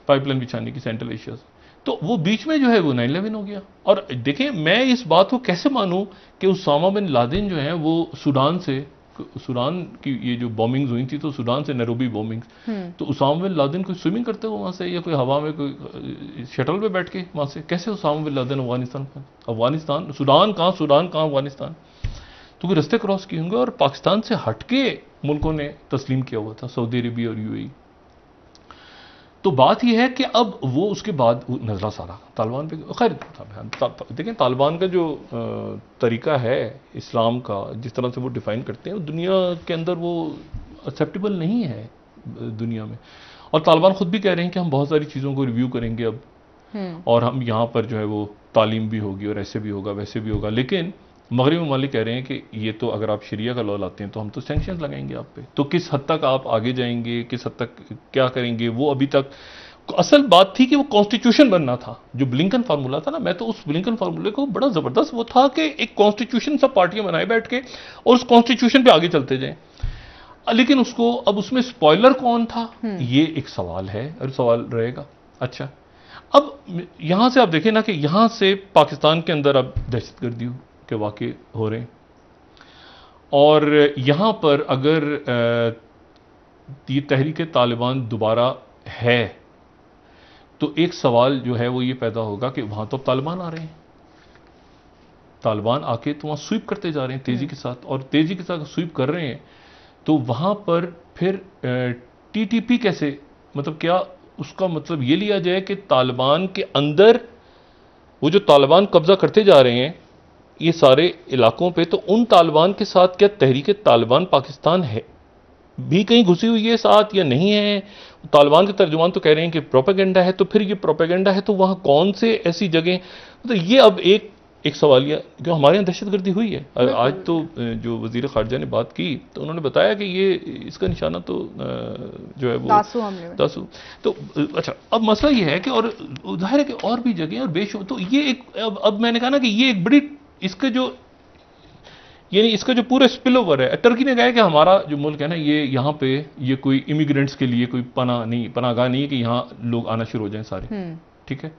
पाइपलाइन बिछाने की सेंट्रल एशिया से। तो वो बीच में जो है वो 9/11 हो गया। और देखें, मैं इस बात को कैसे मानूं कि उसामा बिन लादेन जो है वो सूडान की ये जो बॉम्बिंग्स हुई थी तो सूडान से नैरोबी बॉम्बिंग्स, तो उसामा बिन लादेन कोई स्विमिंग करते हो वहां से, या कोई हवा में कोई शटल पे बैठ के वहां से कैसे Osama bin Laden Afghanistan, Sudan कहाँ अफगानिस्तान, तो कोई रस्ते क्रॉस किए होंगे। और पाकिस्तान से हटके मुल्कों ने तस्लीम किया हुआ था, सऊदी अरेबिया और यूएई। तो बात यह है कि अब वो उसके बाद नजला सारा तालिबान पे, खैर देखें तालिबान का जो तरीका है इस्लाम का, जिस तरह से वो डिफाइन करते हैं, दुनिया के अंदर वो एक्सेप्टेबल नहीं है दुनिया में। और तालिबान खुद भी कह रहे हैं कि हम बहुत सारी चीज़ों को रिव्यू करेंगे अब, और हम यहाँ पर जो है वो तालीम भी होगी और ऐसे भी होगा वैसे भी होगा। लेकिन मगरबी ममालिक कह रहे हैं कि ये तो अगर आप शरिया का लॉ लाते हैं तो हम तो सैंक्शंस लगाएंगे आप पे, तो किस हद तक आप आगे जाएंगे, किस हद तक क्या करेंगे, वो अभी तक। असल बात थी कि वो कॉन्स्टिट्यूशन बनना था, जो ब्लिंकन फार्मूला था ना, मैं तो उस ब्लिंकन फार्मूले को बड़ा जबरदस्त वो था कि एक कॉन्स्टिट्यूशन सब पार्टियां बनाए बैठ के और उस कॉन्स्टिट्यूशन पे आगे चलते जाएं। लेकिन उसको अब उसमें स्पॉइलर कौन था, ये एक सवाल है और सवाल रहेगा। अच्छा, अब यहां से आप देखें ना कि यहां से पाकिस्तान के अंदर अब दहशतगर्दी के वाक़े हो रहे हैं, और यहां पर अगर ये तहरीक तालिबान दोबारा है तो एक सवाल जो है वो ये पैदा होगा कि वहां तो अब तालिबान आ रहे हैं, तालिबान आके तो वहां स्वीप करते जा रहे हैं तेजी के साथ, और तेजी के साथ स्वीप कर रहे हैं तो वहां पर फिर टीटीपी कैसे, मतलब क्या उसका मतलब ये लिया जाए कि तालिबान के अंदर वो जो तालिबान कब्जा करते जा रहे हैं ये सारे इलाकों पे, तो उन तालिबान के साथ क्या तहरीक तालिबान पाकिस्तान है भी कहीं घुसी हुई है साथ या नहीं है? तालिबान के तर्जुमान तो कह रहे हैं कि प्रोपेगेंडा है, तो फिर ये प्रोपेगेंडा है तो वहां कौन से ऐसी जगह, तो ये अब एक सवालिया, क्यों हमारे यहाँ दहशतगर्दी हुई है। आज तो जो वजीर खारजा ने बात की तो उन्होंने बताया कि ये इसका निशाना तो जो है वो तासु। तो अच्छा, अब मसला ये है कि और जाहिर है कि और भी जगह और बेशुमार, तो ये एक अब मैंने कहा ना कि ये एक बड़ी इसका जो पूरा स्पिल ओवर है। टर्की ने कहा है कि हमारा जो मुल्क है ना, ये यहाँ पे ये कोई इमिग्रेंट्स के लिए कोई पनाहगाह नहीं है कि यहाँ लोग आना शुरू हो जाएं सारे, ठीक है।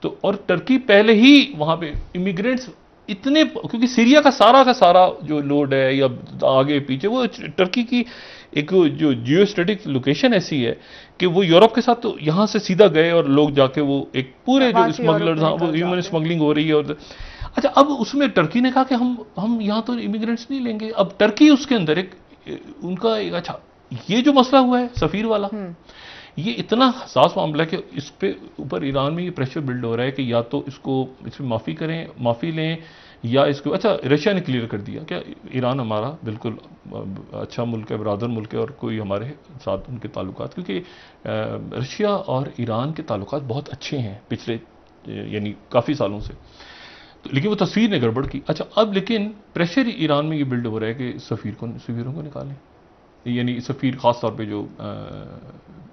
तो और टर्की पहले ही वहां पे इमिग्रेंट्स इतने, क्योंकि सीरिया का सारा जो लोड है या आगे पीछे, वो टर्की की एक जो जियोस्टैटिक लोकेशन ऐसी है कि वो यूरोप के साथ तो यहाँ से सीधा गए और लोग जाके वो एक पूरे जो स्मगलर्स, वो ह्यूमन स्मगलिंग हो रही है। और अच्छा, अब उसमें टर्की ने कहा कि हम यहाँ तो इमिग्रेंट्स नहीं लेंगे। अब टर्की उसके अंदर उनका एक अच्छा, ये जो मसला हुआ है सफीर वाला, ये इतना हसास मामला है कि इस पे ऊपर ईरान में ये प्रेशर बिल्ड हो रहा है कि या तो इसमें माफ़ी लें या इसको, अच्छा रशिया ने क्लियर कर दिया कि ईरान हमारा बिल्कुल अच्छा मुल्क है, बरादर मुल्क है, और कोई हमारे साथ उनके ताल्लुकात, क्योंकि रशिया और ईरान के ताल्लुकात बहुत अच्छे हैं पिछले यानी काफ़ी सालों से। तो लेकिन वो तस्वीर ने गड़बड़ की। अच्छा, अब लेकिन प्रेशर ईरान में ये बिल्ड हो रहा है कि सफ़ीरों को निकालें, यानी सफ़ीर ख़ास तौर पे जो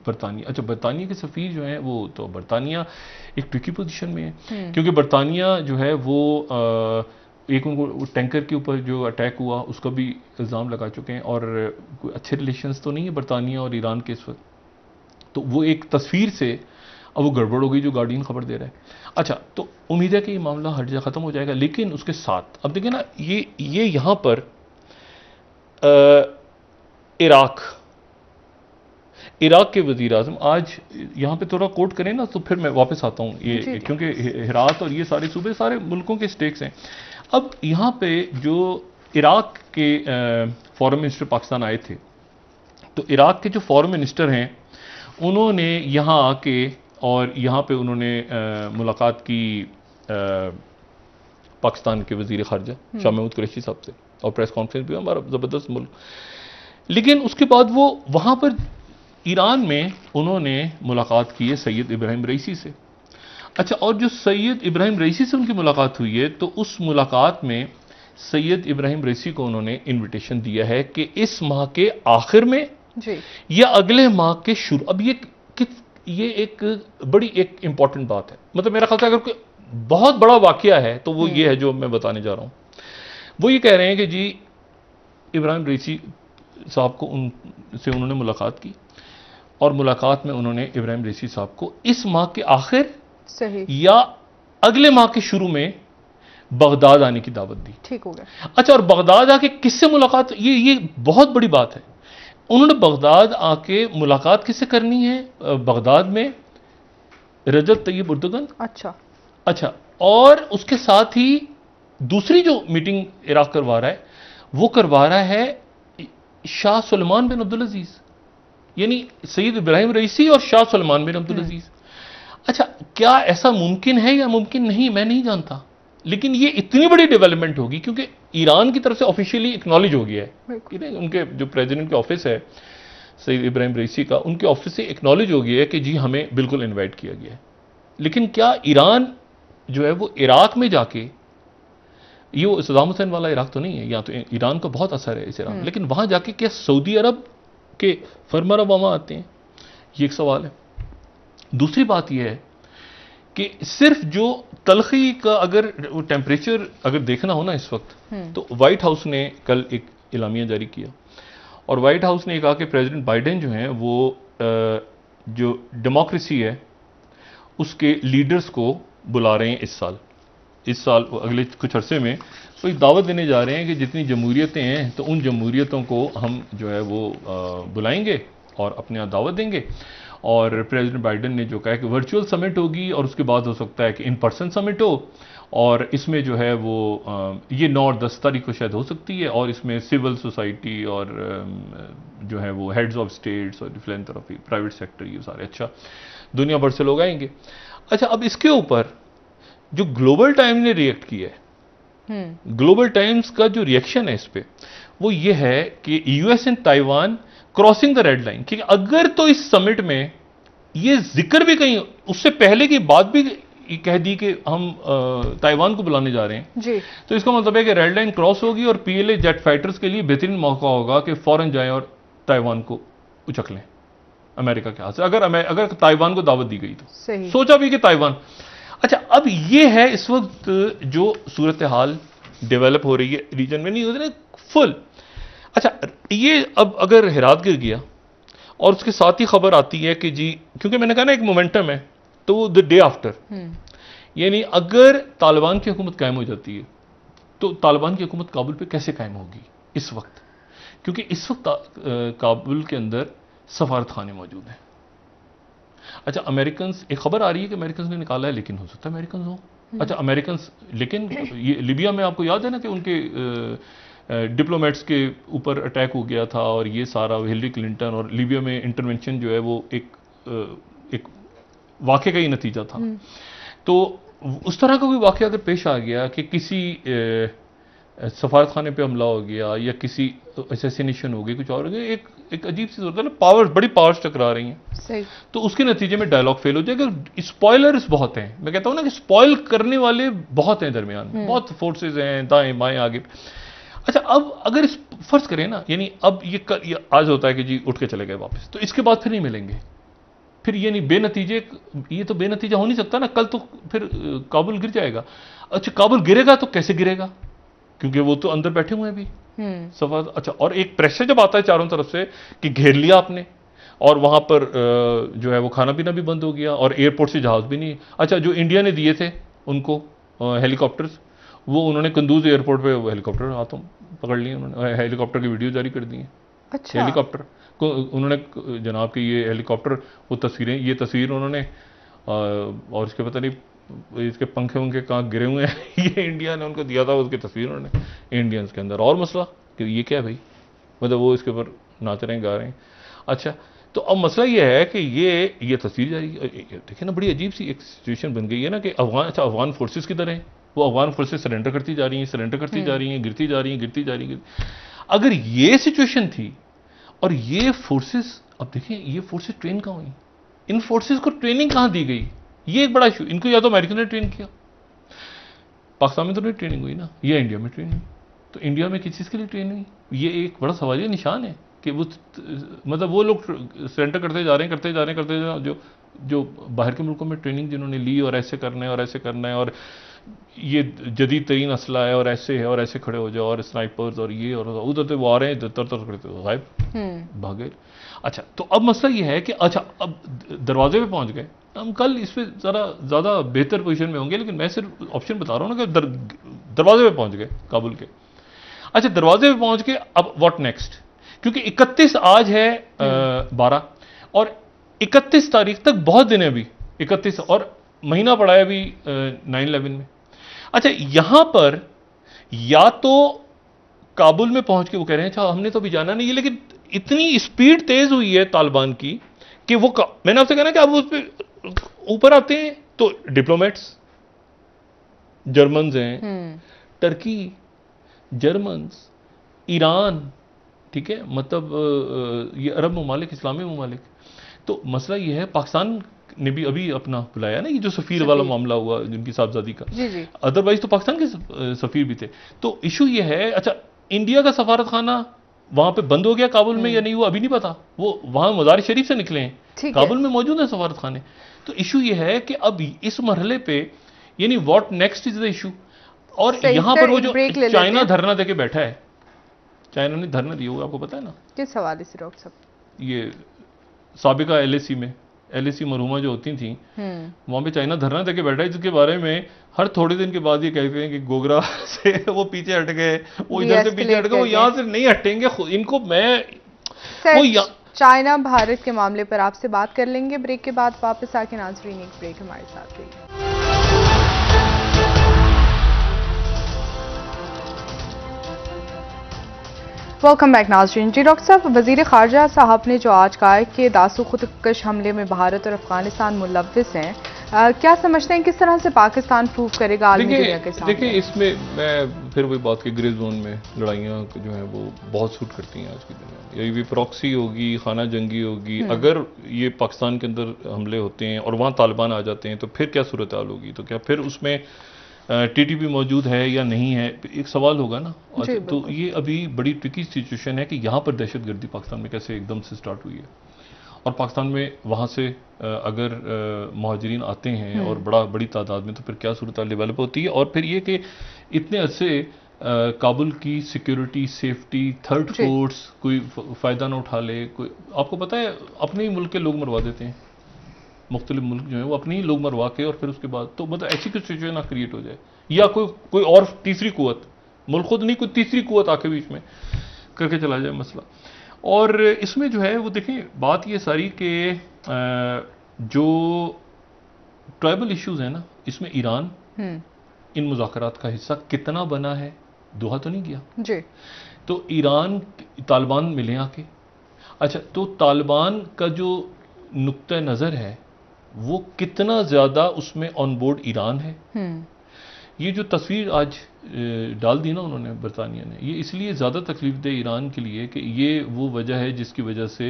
बरतानिया, अच्छा बरतानिया के सफ़ीर जो हैं वो तो बरतानिया एक ट्रिकी पोजीशन में है, क्योंकि बरतानिया जो है वो एक उनको टैंकर के ऊपर जो अटैक हुआ उसका भी इल्ज़ाम लगा चुके हैं, और कोई अच्छे रिलेशंस तो नहीं है बरतानिया और ईरान के इस वक्त। तो वो एक तस्वीर से अब वो गड़बड़ हो गई जो गार्डियन खबर दे रहा है। अच्छा, तो उम्मीद है कि ये मामला हर जगह ख़त्म हो जाएगा, लेकिन उसके साथ अब देखिए ना, ये यहाँ पर इराक के वज़ीर आज़म आज यहाँ पे थोड़ा कोट करें ना तो फिर मैं वापस आता हूँ ये, क्योंकि हिरात और ये सारे सूबे सारे मुल्कों के स्टेक्स हैं। अब यहाँ पे जो इराक के फॉरेन मिनिस्टर पाकिस्तान आए थे, तो इराक के जो फॉरेन मिनिस्टर हैं उन्होंने यहाँ आके और यहाँ पे उन्होंने मुलाकात की पाकिस्तान के वज़ीर ख़ारजा शाह महमूद कुरैशी साहब से, और प्रेस कॉन्फ्रेंस भी हमारा ज़बरदस्त मुल्क। लेकिन उसके बाद वो वहाँ पर ईरान में उन्होंने मुलाकात की है सैयद इब्राहिम रईसी से। अच्छा, और जो सैयद इब्राहिम रईसी से उनकी मुलाकात हुई है, तो उस मुलाकात में सैयद इब्राहिम रईसी को उन्होंने इन्विटेशन दिया है कि इस माह के आखिर में जी या अगले माह के शुरू। अब ये एक बड़ी एक इंपॉर्टेंट बात है, मतलब मेरा ख्याल है अगर कोई बहुत बड़ा वाकया है तो वो ये है जो मैं बताने जा रहा हूं। वो ये कह रहे हैं कि जी इब्राहिम रईसी साहब को उनसे उन्होंने मुलाकात की, और मुलाकात में उन्होंने इब्राहिम रईसी साहब को इस माह के आखिर सही या अगले माह के शुरू में बगदाद आने की दावत दी। ठीक हो गया। अच्छा, और बगदाद आके किससे मुलाकात, ये बहुत बड़ी बात है। उन्होंने बगदाद आके मुलाकात किससे करनी है? बगदाद में रजब तैयब उर्दुगन। अच्छा, और उसके साथ ही दूसरी जो मीटिंग इराक करवा रहा है वो करवा रहा है शाह सुलेमान बिन अब्दुल अजीज, यानी सैयद इब्राहिम रईसी और शाह सुलेमान बिन अब्दुल अजीज। अच्छा, क्या ऐसा मुमकिन है या मुमकिन नहीं, मैं नहीं जानता, लेकिन ये इतनी बड़ी डेवलपमेंट होगी क्योंकि ईरान की तरफ से ऑफिशियली एक्नॉलेज हो गया है। उनके जो प्रेसिडेंट के ऑफिस है सैयद इब्राहिम रईसी का, उनके ऑफिस से एक्नॉलेज हो गया है कि जी हमें बिल्कुल इन्वाइट किया गया है। लेकिन क्या ईरान जो है वो इराक में जाके, ये वो सद्दाम हुसैन वाला इराक तो नहीं है, या तो ईरान का बहुत असर है इस इराक में, लेकिन वहां जाके क्या सऊदी अरब के फर्मर ओबामा आते हैं, ये एक सवाल है। दूसरी बात यह है कि सिर्फ जो तलखी का अगर टेम्परेचर अगर देखना हो ना इस वक्त, तो व्हाइट हाउस ने कल एक इलामिया जारी किया, और व्हाइट हाउस ने कहा कि प्रेसिडेंट बाइडेन जो हैं वो जो डेमोक्रेसी है उसके लीडर्स को बुला रहे हैं इस साल अगले कुछ अरसे में, तो एक दावत देने जा रहे हैं कि जितनी जमहूरियतें हैं तो उन जमहूरियतों को हम जो है वो बुलाएंगे और अपने यहाँ दावत देंगे। और प्रेसिडेंट बाइडेन ने जो कहा है कि वर्चुअल समिट होगी, और उसके बाद हो सकता है कि इन पर्सन समिट हो, और इसमें जो है वो ये 9 और 10 तारीख को शायद हो सकती है, और इसमें सिविल सोसाइटी और जो है वो हेड्स ऑफ स्टेट्स और फिलैंथ्रोपी, प्राइवेट सेक्टर, ये सारे अच्छा दुनिया भर से लोग आएंगे। अच्छा, अब इसके ऊपर जो ग्लोबल टाइम्स ने रिएक्ट किया है, ग्लोबल टाइम्स का जो रिएक्शन है इस पर वो ये है कि US and Taiwan crossing the red line, कि अगर तो इस समिट में ये जिक्र भी कहीं उससे पहले की बात भी कह दी कि हम ताइवान को बुलाने जा रहे हैं जी, तो इसका मतलब है कि रेड लाइन क्रॉस होगी, और पीएलए जेट फाइटर्स के लिए बेहतरीन मौका होगा कि फौरन जाएं और ताइवान को उचक लें अमेरिका के हाथ से, अगर ताइवान को दावत दी गई तो। सही। सोचा भी कि ताइवान। अच्छा, अब ये है इस वक्त जो सूरत हाल डेवलप हो रही है रीजन में, नहीं होती ना फुल। अच्छा, ये अब अगर हेरात गिर गया और उसके साथ ही खबर आती है कि जी, क्योंकि मैंने कहा ना एक मोमेंटम है, तो द डे आफ्टर, यानी अगर तालिबान की हुकूमत कायम हो जाती है तो तालिबान की हुकूमत काबुल पे कैसे कायम होगी इस वक्त, क्योंकि इस वक्त काबुल के अंदर सफारत खाने मौजूद हैं। अच्छा, अमेरिकन, एक खबर आ रही है कि अमेरिकन ने निकाला है, लेकिन हो सकता है अमेरिकन हो। अच्छा, अमेरिकन, लेकिन ये लिबिया में आपको याद है ना कि उनके डिप्लोमेट्स के ऊपर अटैक हो गया था, और ये सारा हिलरी क्लिंटन और लिबिया में इंटरवेंशन जो है वो एक वाक़े का ही नतीजा था। तो उस तरह का कोई वाक़या अगर पेश आ गया कि किसी सफारत खाने पे हमला हो गया या किसी असैसिनेशन हो गई, कुछ और हो गया, एक अजीब सी होता है ना, पावर, बड़ी पावर्स टकरा रही हैं। सही। तो उसके नतीजे में डायलॉग फेल हो जाएगा। स्पॉयलर्स बहुत हैं, मैं कहता हूं ना कि स्पॉइल करने वाले बहुत हैं दरमियान में, बहुत फोर्सेज हैं दाएं बाएं आगे। अच्छा, अब अगर इस फर्ज करें ना, यानी अब ये आज होता है कि जी उठ के चले गए वापस, तो इसके बाद फिर नहीं मिलेंगे, फिर ये नहीं, बेनतीजे, ये तो बेनतीजा हो नहीं सकता ना, कल तो फिर काबुल गिर जाएगा। अच्छा, काबुल गिरेगा तो कैसे गिरेगा, क्योंकि वो तो अंदर बैठे हुए हैं अभी सवाल। अच्छा, और एक प्रेशर जब आता है चारों तरफ से कि घेर लिया आपने, और वहां पर जो है वो खाना पीना भी बंद हो गया, और एयरपोर्ट से जहाज भी नहीं। अच्छा, जो इंडिया ने दिए थे उनको हेलीकॉप्टर्स, वो उन्होंने कंदूज एयरपोर्ट पे वो हेलीकॉप्टर हाथों पकड़ लिए उन्होंने, हेलीकॉप्टर की वीडियो जारी कर दी है। अच्छा। हेलीकॉप्टर को उन्होंने जनाब के ये हेलीकॉप्टर, वो तस्वीरें, ये तस्वीर उन्होंने और इसके पता नहीं इसके पंखे वंखे कहाँ गिरे हुए हैं ये इंडिया ने उनको दिया था, उसकी तस्वीर उन्होंने इंडियंस के अंदर। और मसला कि ये क्या है भाई, मतलब वो इसके ऊपर नाच रहे हैं गा रहे हैं। अच्छा, तो अब मसला ये है कि ये तस्वीर जारी, देखिए ना, बड़ी अजीब सी एक सिचुएशन बन गई है ना कि अफगान, अच्छा अफगान फोर्सेस किधर हैं, वो अफगान फोर्सेस सरेंडर करती जा रही हैं, सरेंडर करती जा रही हैं, गिरती जा रही हैं, गिरती जा रही हैं। अगर ये सिचुएशन थी और ये फोर्सेस, अब देखिए ये फोर्सेस ट्रेन कहाँ हुई, इन फोर्सेस को ट्रेनिंग कहाँ दी गई, ये एक बड़ा इशू। इनको या तो अमेरिका ने ट्रेन किया, पाकिस्तान में तो नहीं ट्रेनिंग हुई ना, या इंडिया में ट्रेनिंग हुई, तो इंडिया में किस चीज़ के लिए ट्रेन हुई, ये एक बड़ा सवालिया निशान है कि वो मतलब वो लोग सरेंडर करते जा रहे हैं, करते जा रहे हैं, करते जा रहे हैं, जो बाहर के मुल्कों में ट्रेनिंग जिन्होंने ली, और ऐसे करना है और ऐसे करना है, और ये जदीद तरीन असला है, और ऐसे है, और ऐसे खड़े हो जाओ, और स्नाइपर्स और ये और उधर से वो आ रहे हैं, तर तर खड़े थे गायब भागे। अच्छा, तो अब मसला ये है कि अच्छा अब दरवाजे पे पहुंच गए, हम कल इस पर ज़रा ज़्यादा बेहतर पोजीशन में होंगे, लेकिन मैं सिर्फ ऑप्शन बता रहा हूँ ना कि दरवाजे पे पहुंच गए काबुल के। अच्छा, दरवाजे पे पहुंच के अब व्हाट नेक्स्ट, क्योंकि 31 आज है 12, और 31 तारीख तक बहुत दिन है अभी, 31 और महीना पड़ा है अभी 9/11 में। अच्छा, यहां पर या तो काबुल में पहुंच के वो कह रहे हैं अच्छा हमने तो अभी जाना नहीं है, लेकिन इतनी स्पीड तेज हुई है तालिबान की कि वो मैंने आपसे कहना कि अब उस पर ऊपर आते हैं तो डिप्लोमेट्स, जर्मन्स हैं, टर्की, जर्मन्स, ईरान, ठीक है, मतलब ये अरब ममालिक, इस्लामी ममालिक। तो मसला ये है, पाकिस्तान ने भी अभी अपना बुलाया ना, ये जो सफीर वाला मामला हुआ जिनकी साहबजादी का, अदरवाइज तो पाकिस्तान के सफीर भी थे। तो इशू ये है, अच्छा इंडिया का सफारत खाना वहां पे बंद हो गया काबुल में या नहीं, वो अभी नहीं पता, वो वहां मज़ार शरीफ से निकले हैं, काबुल में मौजूद है सफारत खाने। तो इशू ये है कि अब इस मरहले पे, यानी what next is the issue. और यहां पर वो जो चाइना धरना देके बैठा है, चाइना ने धरना दिया हुआ, आपको पता है ना किस हवाले से डॉक्टर साहब, ये साबिका एलएसी में, एलएसी मरहुमा जो होती थी, वहां पे चाइना धरना देके बैठा है, जिसके बारे में हर थोड़े दिन के बाद ये कहते हैं कि गोगरा से वो पीछे हट गए, वो इधर से पीछे हट गए, वो यहां से नहीं हटेंगे इनको। मैं वो चाइना भारत के मामले पर आपसे बात कर लेंगे ब्रेक के बाद, वापस आके नाज़रीन एक ब्रेक हमारे साथ रहिए। वेलकम बैक नाज़रीन। जी डॉक्टर साहब, वज़ीर ख़ारजा साहब ने जो आज कहा है कि दासू खुदकश हमले में भारत और अफगानिस्तान मुलव्विस हैं, क्या समझते हैं किस तरह से पाकिस्तान प्रूव करेगा आलमी दुनिया के सामने? देखिए, इसमें मैं फिर वही बात की, ग्रे जोन में लड़ाइयाँ जो हैं वो बहुत सूट करती हैं आज की दुनिया में। ये भी प्रॉक्सी होगी, खाना जंगी होगी, अगर ये पाकिस्तान के अंदर हमले होते हैं और वहाँ तालिबान आ जाते हैं तो फिर क्या सूरत हाल होगी, तो क्या फिर उसमें टीटीपी मौजूद है या नहीं है, एक सवाल होगा ना। तो ये अभी बड़ी ट्रिकी सिचुएशन है कि यहाँ पर दहशतगर्दी पाकिस्तान में कैसे एकदम से स्टार्ट हुई है, और पाकिस्तान में वहाँ से अगर महाजरीन आते हैं और बड़ी तादाद में, तो फिर क्या सूरत डेवलप होती है। और फिर ये कि इतने अरसे काबुल की सिक्योरिटी, सेफ्टी, थर्ड फोर्स कोई फ़ायदा ना उठा ले। कोई, आपको पता है अपने ही मुल्क के लोग मरवा देते हैं, मुख्तलिफ मुल्क जो है वो अपने ही लोग मरवा के, और फिर उसके बाद तो मतलब ऐसी कुछ सिचुएशन ना क्रिएट हो जाए, या कोई और तीसरी कुव्वत, मुल्क खुद नहीं, कोई तीसरी कुव्वत आके बीच में करके चला जाए मसला। और इसमें जो है वो देखें, बात ये सारी कि जो ट्राइबल इश्यूज हैं ना, इसमें ईरान इन मुज़ाकरात का हिस्सा कितना बना है, दोहा तो नहीं गया जी। तो ईरान, तालिबान मिले आके, अच्छा तो तालिबान का जो नुक्ता नज़र है वो कितना ज़्यादा उसमें ऑन बोर्ड ईरान है, ये जो तस्वीर आज डाल दी ना उन्होंने बरतानिया ने, ये इसलिए ज़्यादा तकलीफ दे ईरान के लिए कि ये वो वजह है जिसकी वजह से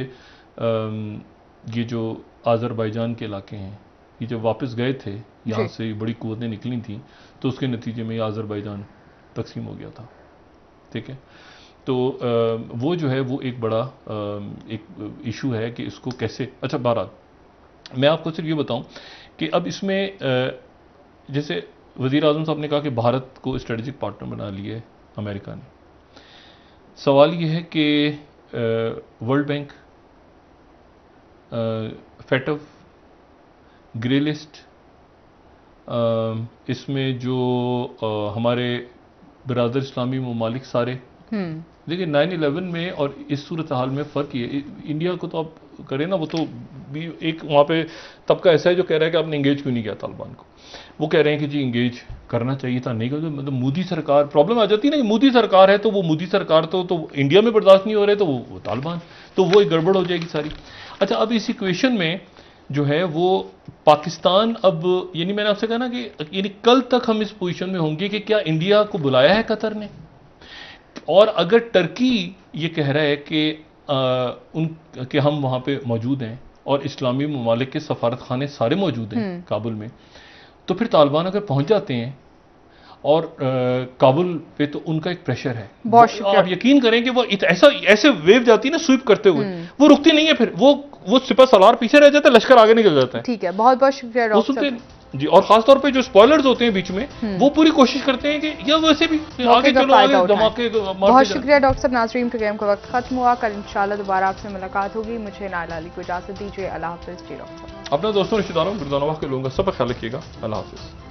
ये जो आज़रबाईजान के इलाके हैं, ये जब वापस गए थे यहाँ से बड़ी कुव्वतें निकली थी, तो उसके नतीजे में आज़रबाईजान तकसीम हो गया था। ठीक है, तो वो जो है वो एक बड़ा एक इशू है कि इसको कैसे। अच्छा, बहरहाल मैं आपको सिर्फ ये बताऊं कि अब इसमें जैसे वज़ीर आज़म साहब ने कहा कि भारत को स्ट्रेटेजिक पार्टनर बना लिए अमेरिका ने। सवाल ये है कि वर्ल्ड बैंक, फेटफ, ग्रे लिस्ट, इसमें जो हमारे बिरादर इस्लामी ममालिक सारे, देखिए 9/11 में और इस सूरत हाल में फ़र्क ये, इंडिया को तो आप करें ना, वो तो भी एक वहाँ पे तबका ऐसा है जो कह रहा है कि आपने इंगेज क्यों नहीं किया तालिबान को। वो कह रहे हैं कि जी इंगेज करना चाहिए था, नहीं करते। मतलब मोदी सरकार, प्रॉब्लम आ जाती है ना कि मोदी सरकार है तो वो मोदी सरकार तो इंडिया में बर्दाश्त नहीं हो रहे, तो वो तालिबान, तो वो एक गड़बड़ हो जाएगी सारी। अच्छा, अब इस इक्वेशन में जो है वो पाकिस्तान, अब यानी मैंने आपसे कहा ना कि यानी कल तक हम इस पोजीशन में होंगे कि क्या इंडिया को बुलाया है कतर ने, और अगर टर्की ये कह रहा है कि हम वहाँ पे मौजूद हैं और इस्लामी ममालिक के सफारत खाने सारे मौजूद हैं काबुल में, तो फिर तालिबान अगर पहुँच जाते हैं और काबुल पे, तो उनका एक प्रेशर है। आप यकीन करें कि वो ऐसे वेव जाती है ना स्वीप करते हुए, वो रुकती नहीं है, फिर वो सिपह सलार पीछे रह जाता है, लश्कर आगे निकल जाता है। ठीक है, बहुत बहुत शुक्रिया डॉक्टर जी। और खासतौर पे जो स्पॉयलर्स होते हैं बीच में, वो पूरी कोशिश करते हैं कि या वैसे भी आगे चलो, आगे धमाके। बहुत शुक्रिया डॉक्टर साहब। नाज़रीन, प्रोग्राम का वक्त खत्म हुआ। कल इंशाल्लाह दोबारा आपसे मुलाकात होगी। मुझे नाइला अली को इजाजत दीजिए। अल्लाह हाफिज़। जी डॉक्टर साहब, अपना दोस्तों रिश्तेदारों, गुरदानवा के लोगों का सब ख्याल रखिएगा। अल्लाह हाफिज़।